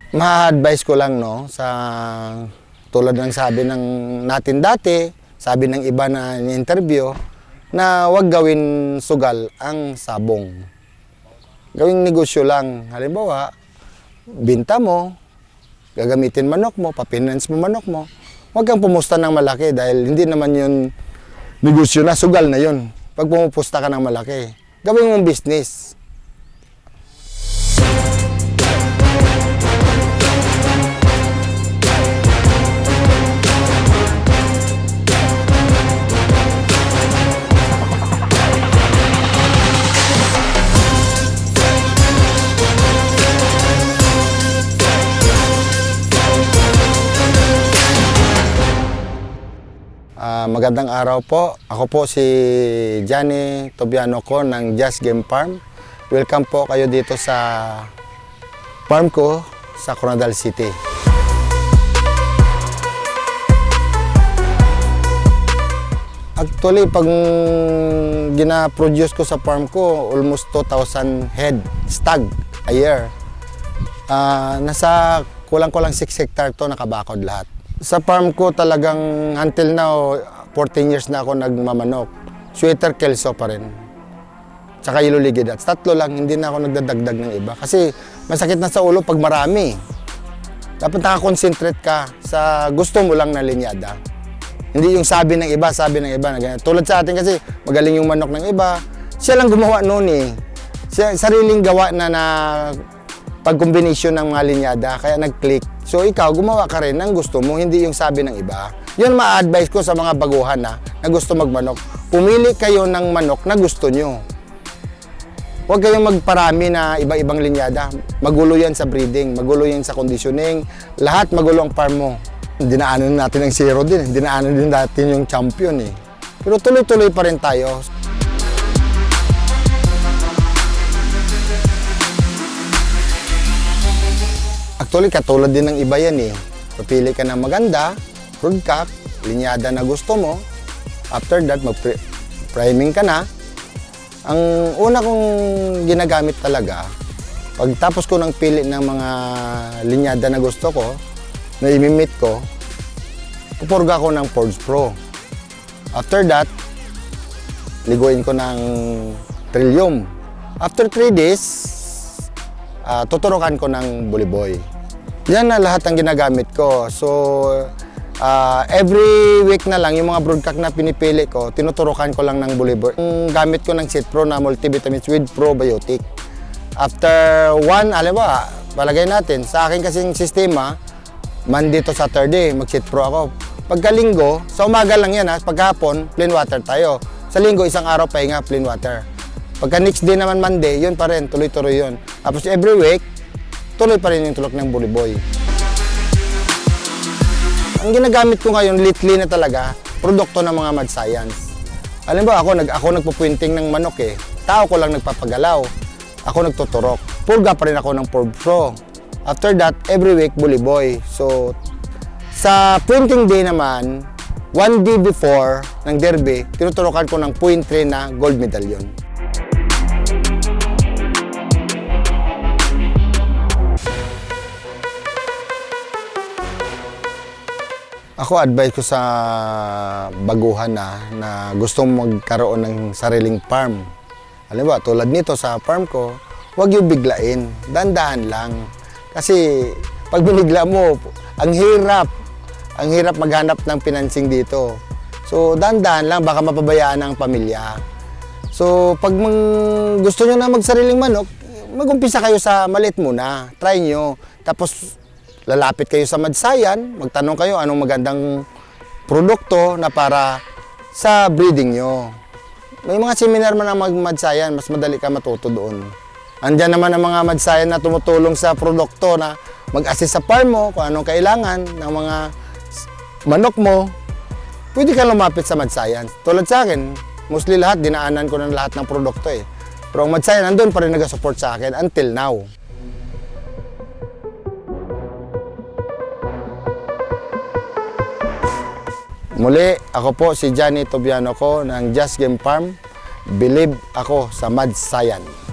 Ma-advise ko lang no sa tulad ng sabi ng natin dati, sabi ng iba na ni-interview na huwag gawin sugal ang sabong. Gawing negosyo lang. Halimbawa, binta mo, gagamitin manok mo, papinance mo manok mo. Huwag kang pumusta ng malaki dahil hindi naman yun negosyo na, sugal na yun. Pag pumupusta ka ng malaki, gawin mong business. Magandang araw po. Ako po si Johnny Tobiano ko ng Just Game Farm. Welcome po kayo dito sa farm ko sa Coronadal City. Actually, pag gina-produce ko sa farm ko, almost 2,000 head stag a year. Nasa kulang-kulang 6 hectare to nakabakod lahat. Sa farm ko talagang until now, 14 years na ako nagmamanok. Sweater, kelso pa rin. Tsaka yellow ligidats. Tatlo lang, hindi na ako nagdadagdag ng iba. Kasi masakit na sa ulo pag marami. Dapat nakakonsentrate ka sa gusto mo lang na linyada. Hindi yung sabi ng iba na ganyan. Tulad sa atin kasi magaling yung manok ng iba. Siya lang gumawa noon eh. Siya, sariling gawa na pag-combination ng mga linyada, kaya nag-click. So ikaw, gumawa ka rin ng gusto mo, hindi yung sabi ng iba. Yun ma-advise ko sa mga baguhan na gusto magmanok. Pumili kayo ng manok na gusto nyo. Huwag kayong magparami na iba-ibang linyada. Magulo yan sa breeding, magulo yan sa conditioning. Lahat magulo ang farm mo. Dinaanan natin ang zero din, dinaanan din natin yung champion eh. Pero tuloy-tuloy pa rin tayo. Actually, katulad din ng iba yan eh. Papili ka ng maganda, broodcock, linyada na gusto mo. After that, mag-priming ka na. Ang una kong ginagamit talaga, pagtapos ko ng pili ng mga linyada na gusto ko, na imimit ko, pupurga ko ng Forge Pro. After that, liguin ko ng Trillium. After 3 days, tuturukan ko ng Buliboy. Yan na lahat ang ginagamit ko. So, every week na lang, yung mga broodcock na pinipili ko, tinuturukan ko lang ng Buliboy. Yung gamit ko ng Seed Pro na multivitamins with probiotic. After alam ba, palagay natin, sa akin kasing sistema, Monday to Saturday, mag-Seed Pro ako. Pagkalinggo, sa umaga lang yan, pagkahapon, plain water tayo. Sa linggo, isang araw pahinga, plain water. Pagka next day naman Monday, yun pa rin, tuloy-tuloy yun. Tapos every week, tuloy pa rin yung tulok ng Buliboy. Ang ginagamit ko ngayon, lately na talaga, produkto ng mga mad science. Alam ba, ako nagpupuinting ng manok eh. Tao ko lang nagpapagalaw. Ako nagtuturok. Purga pa rin ako ng Forge Pro. After that, every week, Buliboy. So, sa printing day naman, 1 day before ng derby, tinuturokan ko ng 0.3 na gold medallion. Ako, advice ko sa baguhan na gustong magkaroon ng sariling farm. Alam ba, tulad nito sa farm ko, huwag yung biglain, dahan-dahan lang. Kasi pag binigla mo, ang hirap maghanap ng financing dito. So, dahan-dahan lang, baka mapabayaan ang pamilya. So, pag gusto nyo na magsariling manok, mag-umpisa kayo sa maliit muna, try nyo. Tapos, lalapit kayo sa Madsayan, magtanong kayo anong magandang produkto na para sa breeding nyo. May mga seminar man ang Madsayan, mas madali ka matuto doon. Andyan naman ang mga Madsayan na tumutulong sa produkto na mag-assist sa farm mo kung anong kailangan ng mga manok mo. Pwede ka lumapit sa Madsayan. Tulad sa akin, mostly lahat, dinaanan ko ng lahat ng produkto eh. Pero ang Madsayan, nandun pa rin nag-support sa akin until now. Muli, ako po si Johnny Tobiano ko ng Just Game Farm. Believe ako sa Mad Science.